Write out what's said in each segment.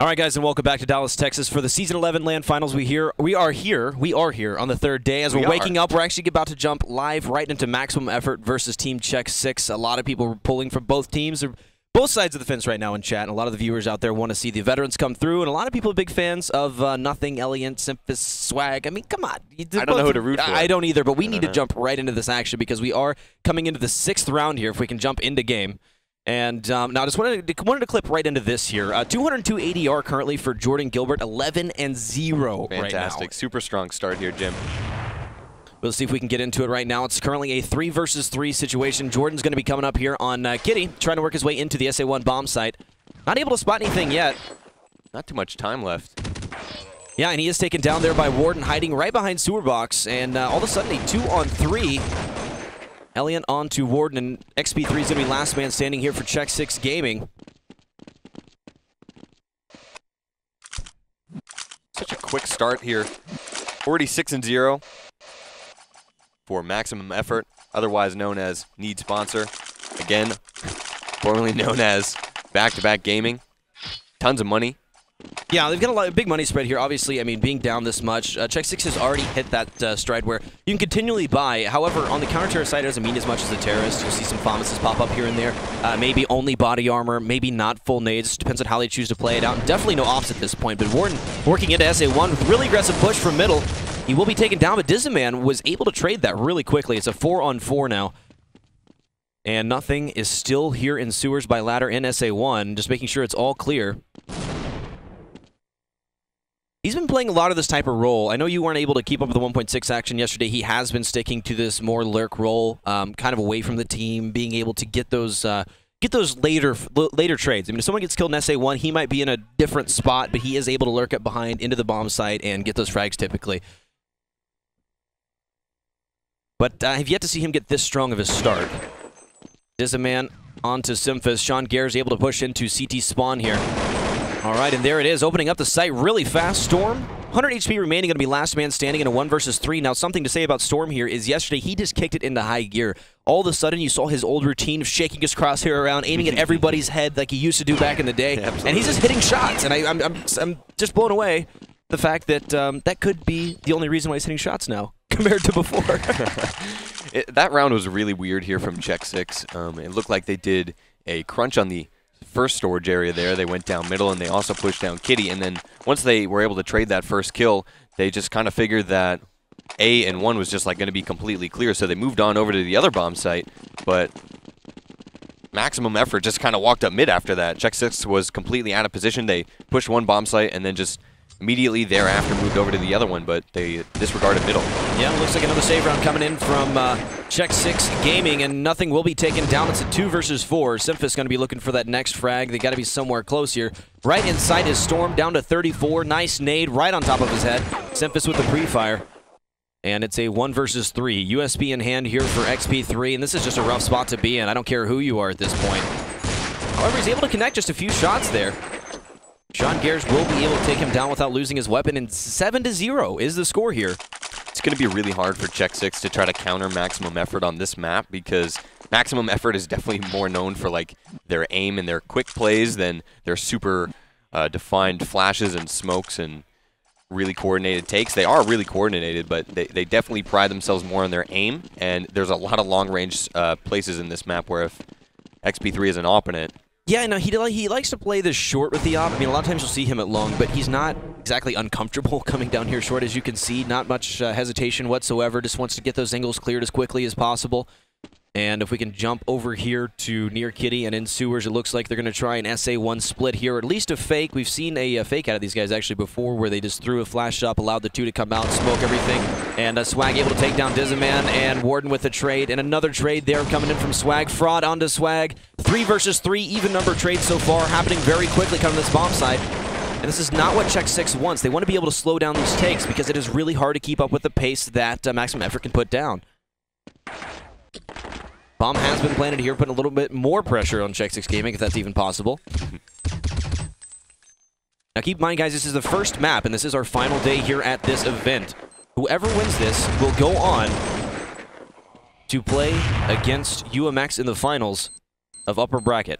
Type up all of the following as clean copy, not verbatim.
All right, guys, and welcome back to Dallas, Texas for the Season 11 LAN Finals. We are here on the third day. As we're waking up, we're actually about to jump live right into Maximum Effort versus Team Check 6. A lot of people are pulling from both teams, or both sides of the fence right now in chat, and a lot of the viewers out there want to see the veterans come through, and a lot of people are big fans of Nothing, Eliant, Simphis, Swag. I mean, come on. I don't know who to root for. I don't either, but we need to jump right into this action because we are coming into the 6th round here if we can jump into game. And now I just wanted to clip right into this here. 202 ADR currently for Jordan Gilbert, 11-0 right now. Fantastic. Super strong start here, Jim. We'll see if we can get into it right now. It's currently a 3 versus 3 situation. Jordan's going to be coming up here on Kitty, trying to work his way into the SA1 bomb site. Not able to spot anything yet. Not too much time left. Yeah, and he is taken down there by Warden, hiding right behind Sewer Box. And all of a sudden, a 2-on-3. Eliant on to Warden, and XP3 is going to be last man standing here for Check 6 Gaming. Such a quick start here. Already 6-0 for Maximum Effort, otherwise known as Need Sponsor. Again, formerly known as Back-to-Back Gaming. Tons of money. Yeah, they've got a lot of big money spread here. Obviously, I mean, being down this much, Check 6 has already hit that stride where you can continually buy. However, on the counter-terror side, it doesn't mean as much as the terrorist. You'll see some promises pop up here and there. Maybe only body armor, maybe not full nades. Depends on how they choose to play it out. And definitely no ops at this point. But Warden working into SA1 with really aggressive push from middle. He will be taken down, but Dizaman was able to trade that really quickly. It's a 4-on-4 now. And Nothing is still here in Sewers by ladder in SA1, just making sure it's all clear. He's been playing a lot of this type of role. I know you weren't able to keep up with the 1.6 action yesterday. He has been sticking to this more lurk role, kind of away from the team, being able to get those later trades. I mean, if someone gets killed in SA1, he might be in a different spot, but he is able to lurk up behind into the bomb site and get those frags typically. But I've yet to see him get this strong of a start. Dizaman onto Simphis. Sean Gare is able to push into CT spawn here. All right, and there it is, opening up the site really fast. Storm, 100 HP remaining, going to be last man standing in a 1 versus 3. Now, something to say about Storm here is yesterday he just kicked it into high gear. All of a sudden, you saw his old routine of shaking his crosshair around, aiming at everybody's head like he used to do back in the day. Yeah, and he's just hitting shots, and I'm just blown away the fact that that could be the only reason why he's hitting shots now compared to before. That round was really weird here from Check 6. It looked like they did a crunch on the first storage area there. They went down middle, and they also pushed down Kitty. And then once they were able to trade that first kill, they just kind of figured that A and 1 was just like going to be completely clear. So they moved on over to the other bomb site. But Maximum Effort just kind of walked up mid after that. Check 6 was completely out of position. They pushed one bomb site and then just immediately thereafter moved over to the other one, but they disregarded middle. Yeah, looks like another save round coming in from Check 6 Gaming, and Nothing will be taken down. It's a 2 versus 4. Simphis going to be looking for that next frag. They got to be somewhere close here. Right inside his Storm, down to 34. Nice nade right on top of his head. Simphis with the pre-fire. And it's a 1 versus 3. USB in hand here for XP3, and this is just a rough spot to be in. I don't care who you are at this point. However, he's able to connect just a few shots there. Sean Gares will be able to take him down without losing his weapon, and 7-0 is the score here. It's going to be really hard for Check 6 to try to counter Maximum Effort on this map because Maximum Effort is definitely more known for like their aim and their quick plays than their super defined flashes and smokes and really coordinated takes. They are really coordinated, but they definitely pride themselves more on their aim, and there's a lot of long-range places in this map where if XP3 is an opponent, yeah, no, he likes to play this short with the op. I mean, a lot of times you'll see him at long, but he's not exactly uncomfortable coming down here short, as you can see. Not much hesitation whatsoever. Just wants to get those angles cleared as quickly as possible. And if we can jump over here to near Kitty and in Sewers, it looks like they're going to try an SA1 split here, or at least a fake. We've seen a fake out of these guys actually before where they just threw a flash up, allowed the two to come out, smoke everything. And Swag able to take down Dizaman, and Warden with a trade. And another trade there coming in from Swag. Fraud onto Swag. 3 versus 3, even number trades so far, happening very quickly coming to this bomb site. And this is not what Check 6 wants. They want to be able to slow down these takes because it is really hard to keep up with the pace that Maximum Effort can put down. Bomb has been planted here, putting a little bit more pressure on Check 6 Gaming, if that's even possible. Now keep in mind, guys, this is the first map, and this is our final day here at this event. Whoever wins this will go on to play against UMX in the finals of Upper Bracket.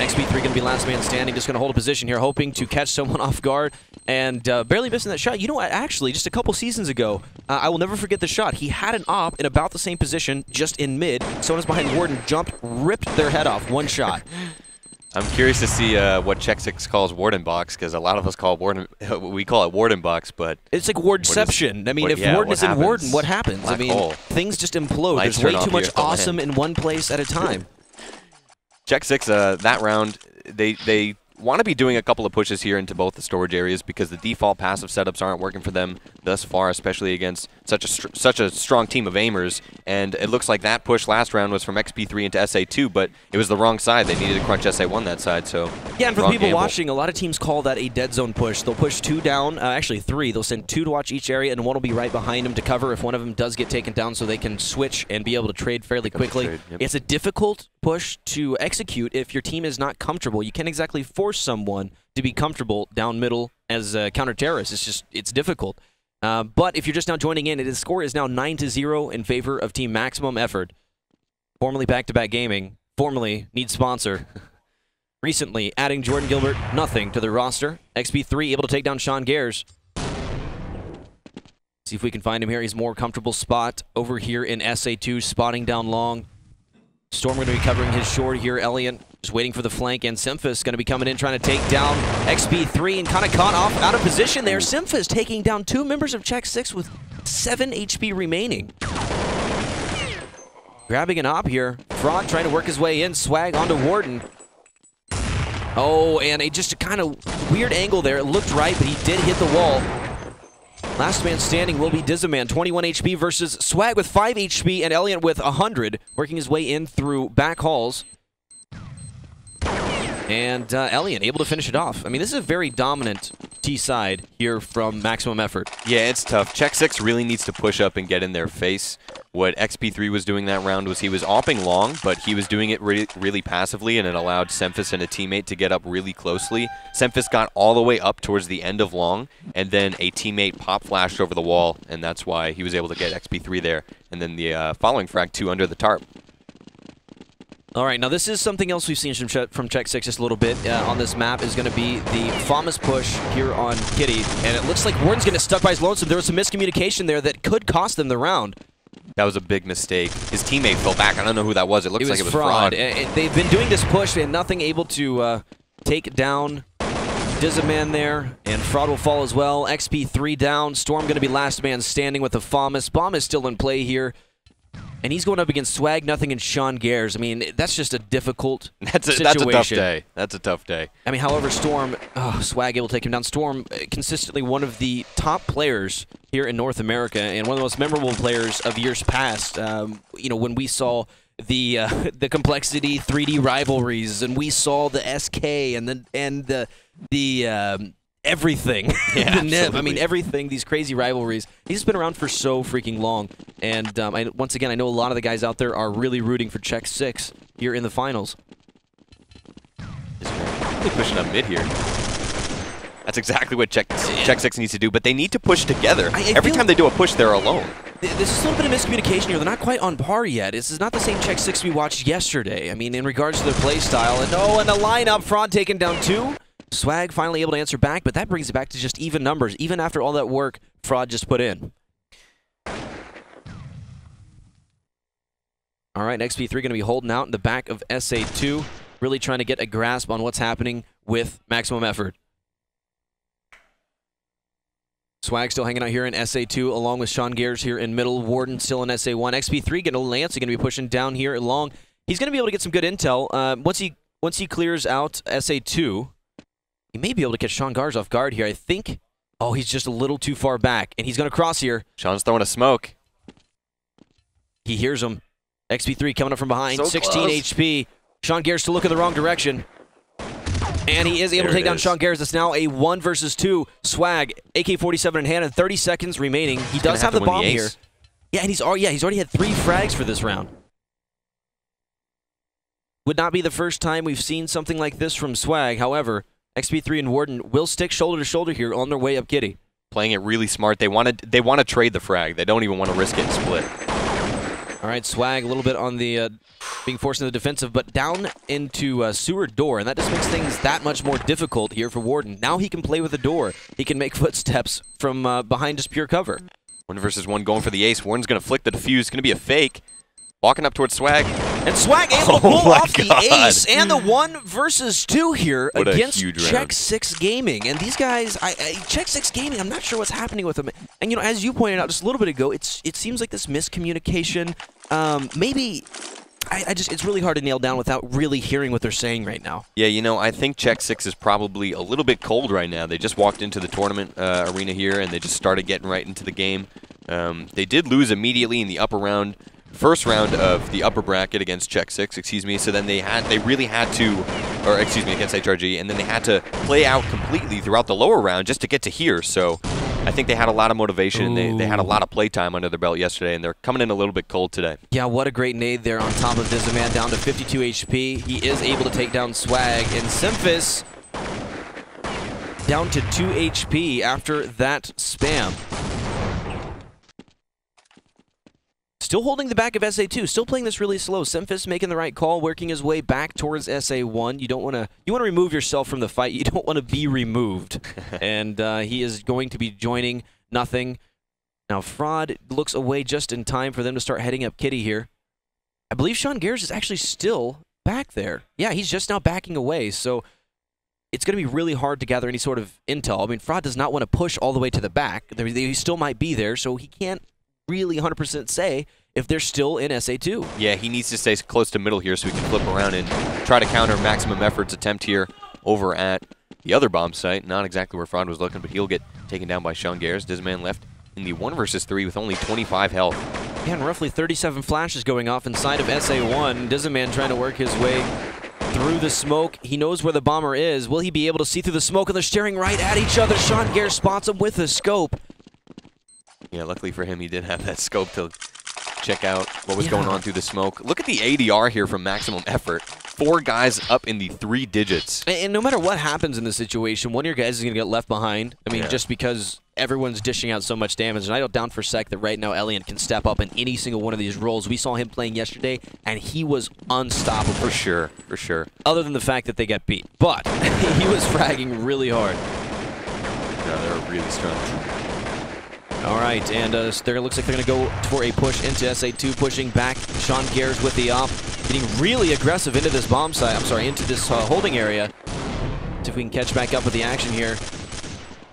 XP3 going to be last man standing, just going to hold a position here, hoping to catch someone off guard, and barely missing that shot. You know what, actually, just a couple seasons ago, I will never forget the shot. He had an op in about the same position, just in mid. Someone was behind Warden, jumped, ripped their head off, one shot. I'm curious to see what Check 6 calls Warden Box, because a lot of us call Warden, we call it Warden Box, but... It's like Wardception. I mean, if Warden is in Warden, what happens? Black I mean, hole. things just implode. Lights There's way turn too off much here, don't awesome land. in one place at a time. Check 6, that round, they want to be doing a couple of pushes here into both the storage areas because the default passive setups aren't working for them thus far, especially against such a strong team of aimers. And it looks like that push last round was from XP3 into SA2, but it was the wrong side. They needed to crunch SA1 that side, so yeah, and for the people gamble. watching, a lot of teams call that a dead zone push. They'll push 2 down, actually 3. They'll send 2 to watch each area, and 1 will be right behind them to cover if one of them does get taken down, so they can switch and be able to trade fairly quickly. Yep. It's a difficult push to execute if your team is not comfortable. You can't exactly force someone to be comfortable down middle as a counter-terrorist. It's difficult. But if you're just now joining in, the score is now 9-0 in favor of Team Maximum Effort. Formerly Back-to-Back Gaming, formerly needs sponsor. Recently adding Jordan Gilbert, nothing to their roster. XP3 able to take down Sean Gares. See if we can find him here. He's a more comfortable spot over here in SA2, spotting down long. Storm going to be covering his short here. Elliot just waiting for the flank, and Simphus going to be coming in trying to take down XP3 and kind of caught off out of position there. Simphus taking down 2 members of Check 6 with 7 HP remaining. Grabbing an op here. Fraud trying to work his way in. Swag onto Warden. Oh, and just a kind of weird angle there. It looked right, but he did hit the wall. Last man standing will be Dizaman, 21 HP versus Swag with 5 HP and Elliot with 100, working his way in through back halls. And Elliot able to finish it off. I mean, this is a very dominant T side here from Maximum Effort. Yeah, it's tough. Check 6 really needs to push up and get in their face. What XP3 was doing that round was he was opping long, but he was doing it really passively, and it allowed Semphis and a teammate to get up really closely. Semphis got all the way up towards the end of long, and then a teammate pop flashed over the wall, and that's why he was able to get XP3 there. And then the following frag 2 under the tarp. All right, now this is something else we've seen from Check 6 just a little bit on this map is going to be the famous push here on Kitty, and it looks like Warden's going to stuck by his lonesome. There was some miscommunication there that could cost them the round. That was a big mistake. His teammate fell back. I don't know who that was. It looks like it was Fraud. They've been doing this push and nothing able to take down Dizaman there, and Fraud will fall as well. XP3 down. Storm going to be last man standing with the FAMAS. Bomb is still in play here. And he's going up against Swag, Nothing, and Sean Gares. I mean, that's just a difficult situation. That's a tough day. That's a tough day. I mean, however, Storm, Swag able to take him down. Storm, consistently one of the top players here in North America, and one of the most memorable players of years past. You know, when we saw the complexity 3D rivalries, and we saw the SK and the everything. Yeah, the NIP. I mean, everything, these crazy rivalries. He's been around for so freaking long. And once again, I know a lot of the guys out there are really rooting for Check 6 here in the finals. Really pushing up mid here. That's exactly what Check 6 needs to do, but they need to push together. Every time they do a push, they're alone. There's a little bit of miscommunication here. They're not quite on par yet. This is not the same Check 6 we watched yesterday. I mean, in regards to their play style. And the lineup, Fraud taking down 2. Swag finally able to answer back, but that brings it back to just even numbers, even after all that work Fraud just put in. All right, XP3 going to be holding out in the back of SA2, really trying to get a grasp on what's happening with Maximum Effort. Swag still hanging out here in SA2, along with Sean Gares here in middle. Warden still in SA1. XP3 getting a Lance, going to be pushing down here along. He's going to be able to get some good intel. Once he clears out SA2, he may be able to catch Sean Gares off guard here. I think, oh, he's just a little too far back, and he's going to cross here. Sean's throwing a smoke. He hears him. XP3 coming up from behind, so 16 close. HP. Sean Gares to look in the wrong direction. And he is able to take down Sean Gares. It's now a 1 versus 2. Swag, AK-47 in hand, and 30 seconds remaining. He does have the bomb here. Yeah, and he's already had 3 frags for this round. Would not be the first time we've seen something like this from Swag. However, XP3 and Warden will stick shoulder to shoulder here on their way up Kitty. Playing it really smart. They want to trade the frag. They don't even want to risk it and split. All right, Swag a little bit on the being forced into the defensive, but down into sewer door, and that just makes things that much more difficult here for Warden. Now he can play with the door. He can make footsteps from behind just pure cover. 1 versus 1 going for the ace. Warden's going to flick the defuse. It's going to be a fake. Walking up towards Swag. And Swag able to pull off the ace and the 1 versus 2 here against Check 6 Gaming. And these guys, Check 6 Gaming, I'm not sure what's happening with them. And, you know, as you pointed out just a little bit ago, it seems like this miscommunication, maybe... it's really hard to nail down without really hearing what they're saying right now. Yeah, you know, I think Check 6 is probably a little bit cold right now. They just walked into the tournament arena here, and they just started getting right into the game. They did lose immediately in the first round of the upper bracket against Check 6, excuse me. So then they really had to, or excuse me, against HRG, and then they had to play out completely throughout the lower round just to get to here. So I think they had a lot of motivation. They had a lot of play time under their belt yesterday, and they're coming in a little bit cold today. Yeah, what a great nade there on top of Dizaman, down to 52 HP. He is able to take down Swag, and Simphis down to 2 HP after that spam. Still holding the back of SA2, still playing this really slow. Simphis making the right call, working his way back towards SA1. You want to remove yourself from the fight. You don't want to be removed. And he is going to be joining nothing. Now Fraud looks away just in time for them to start heading up Kitty here. I believe Sean Garris is actually still back there. Yeah, he's just now backing away. So it's going to be really hard to gather any sort of intel. I mean, Fraud does not want to push all the way to the back. He still might be there, so he can't really 100% say if they're still in SA2. Yeah, he needs to stay close to middle here so he can flip around and try to counter Maximum Effort's attempt here over at the other bomb site. Not exactly where Fraud was looking, but he'll get taken down by Sean Garris. Dizaman left in the 1 versus 3 with only 25 health. Yeah, and roughly 37 flashes going off inside of SA1. Dizaman trying to work his way through the smoke. He knows where the bomber is. Will he be able to see through the smoke? And they're staring right at each other. Sean Garris spots him with a scope. Yeah, luckily for him, he did have that scope to check out what was going on through the smoke. Look at the ADR here from Maximum Effort. 4 guys up in the 3 digits. And no matter what happens in this situation, one of your guys is going to get left behind. I mean, just because everyone's dishing out so much damage. And I don't doubt for a sec that right now Elian can step up in any single one of these roles. We saw him playing yesterday, and he was unstoppable. For sure, for sure. Other than the fact that they got beat. But he was fragging really hard. No, they're really strong. All right, and there looks like they're going to go for a push into SA2, pushing back Sean Garris with the op, getting really aggressive into this bomb site. I'm sorry, into this holding area. See if we can catch back up with the action here.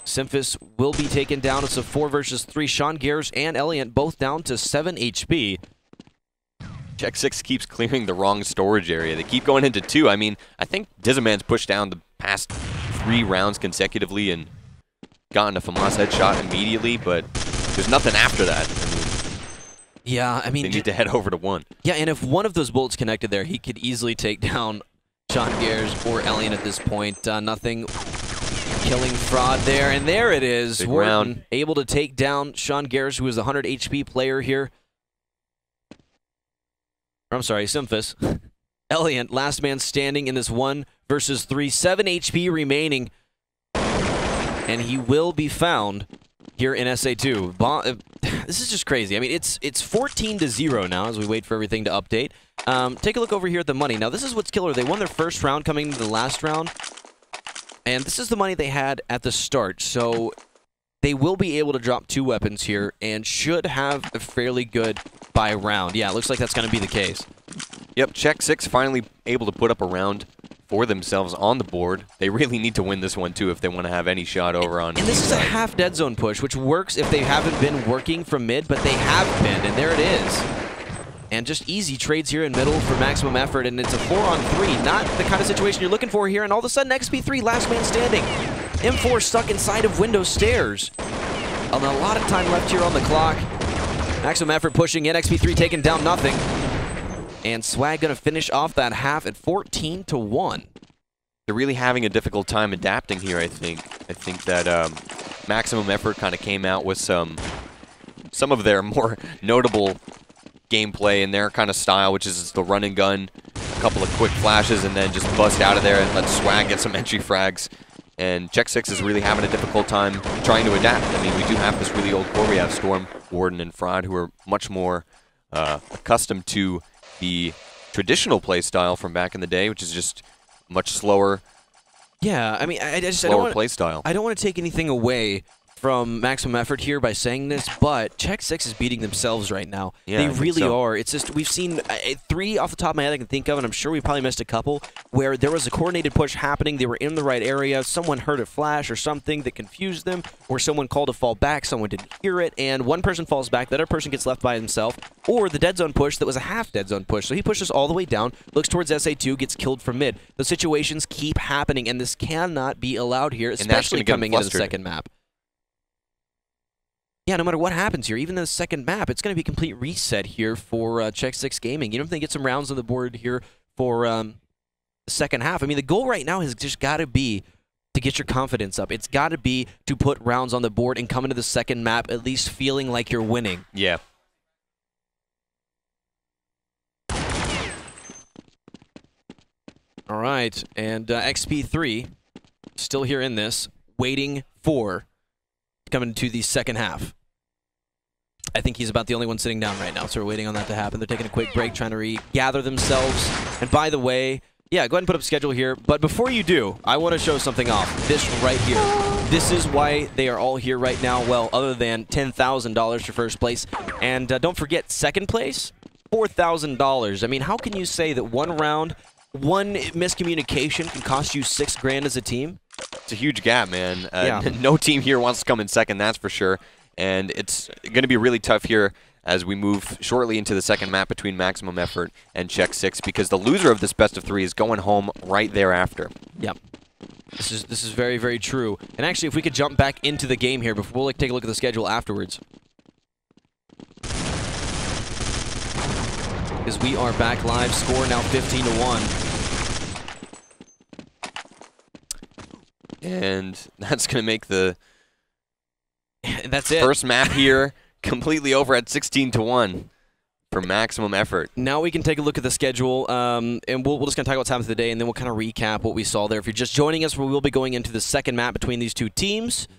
Simphis will be taken down. It's a 4 versus 3. Sean Garris and Eliant both down to 7 HP. Check 6 keeps clearing the wrong storage area. They keep going into 2. I mean, I think Dizaman's pushed down the past 3 rounds consecutively and gotten a FAMAS headshot immediately, but there's nothing after that. I mean, they need to head over to 1. Yeah, and if one of those bullets connected there, he could easily take down Sean Garris or Elian at this point. Nothing killing Fraud there, and there it is. Warden able to take down Sean Garris, who is the 100 HP player here. I'm sorry, Simphis. Eliant, last man standing in this 1 versus 3. 7 HP remaining. And he will be found here in SA2. This is just crazy. I mean, it's 14-0 now as we wait for everything to update. Take a look over here at the money. Now, this is what's killer. They won their first round coming into the last round. And this is the money they had at the start. So they will be able to drop 2 weapons here and should have a fairly good buy round. Yeah, it looks like that's going to be the case. Yep, Check 6 finally able to put up a round for themselves on the board. They really need to win this one, too, if they want to have any shot over on... And this is a half dead zone push, which works if they haven't been working from mid, but they have been, and there it is. And just easy trades here in middle for Maximum Effort, and it's a 4-on-3. Not the kind of situation you're looking for here, and all of a sudden, XP3, last man standing. M4 stuck inside of window stairs. And a lot of time left here on the clock. Maximum Effort pushing in, XP3 taking down nothing. And Swag going to finish off that half at 14-1. They're really having a difficult time adapting here, I think. I think that Maximum Effort kind of came out with some of their more notable gameplay in their kind of style, which is the run and gun, a couple of quick flashes, and then just bust out of there and let Swag get some entry frags. And Check 6 is really having a difficult time trying to adapt. I mean, we do have this really old core. We have Storm, Warden, and Fraud, who are much more accustomed to the traditional play style from back in the day, which is just much slower. Yeah, I mean, I slower play style. I don't want to take anything away from maximum effort here by saying this, but Czech 6 is beating themselves right now. Yeah, they really are. It's just, we've seen 3 off the top of my head I can think of, and I'm sure we probably missed a couple, where there was a coordinated push happening, they were in the right area, someone heard a flash or something that confused them, or someone called a fall back, someone didn't hear it, and one person falls back, the other person gets left by himself, or the dead zone push that was a half dead zone push. So he pushes all the way down, looks towards SA2, gets killed from mid. Those situations keep happening, and this cannot be allowed here, especially coming into the second map. Yeah, no matter what happens here, even the second map, it's going to be a complete reset here for Czech 6 Gaming. You know, if they get some rounds on the board here for the second half, I mean, the goal right now has just got to be to get your confidence up. It's got to be to put rounds on the board and come into the second map at least feeling like you're winning. Yeah. All right, and XP3 still here in this, waiting for coming into the second half. I think he's about the only one sitting down right now, so we're waiting on that to happen. They're taking a quick break, trying to regather themselves. And by the way, yeah, go ahead and put up schedule here. But before you do, I want to show something off. This right here. This is why they are all here right now. Well, other than $10,000 for first place. And don't forget, second place, $4,000. I mean, how can you say that one round, one miscommunication can cost you $6 grand as a team? It's a huge gap, man. Yeah. No team here wants to come in second, that's for sure. And it's going to be really tough here as we move shortly into the second map between Maximum Effort and Czech 6, because the loser of this best of 3 is going home right thereafter. Yep. This is very, very true. And actually, if we could jump back into the game here before we'll take a look at the schedule afterwards. Because we are back live. Score now 15-1. And that's going to make the that's it. First map here completely over at 16-1 for Maximum Effort. Now we can take a look at the schedule, and we'll just kind of talk about what's happened today, and then we'll kind of recap what we saw there. If you're just joining us, we will be going into the second map between these two teams.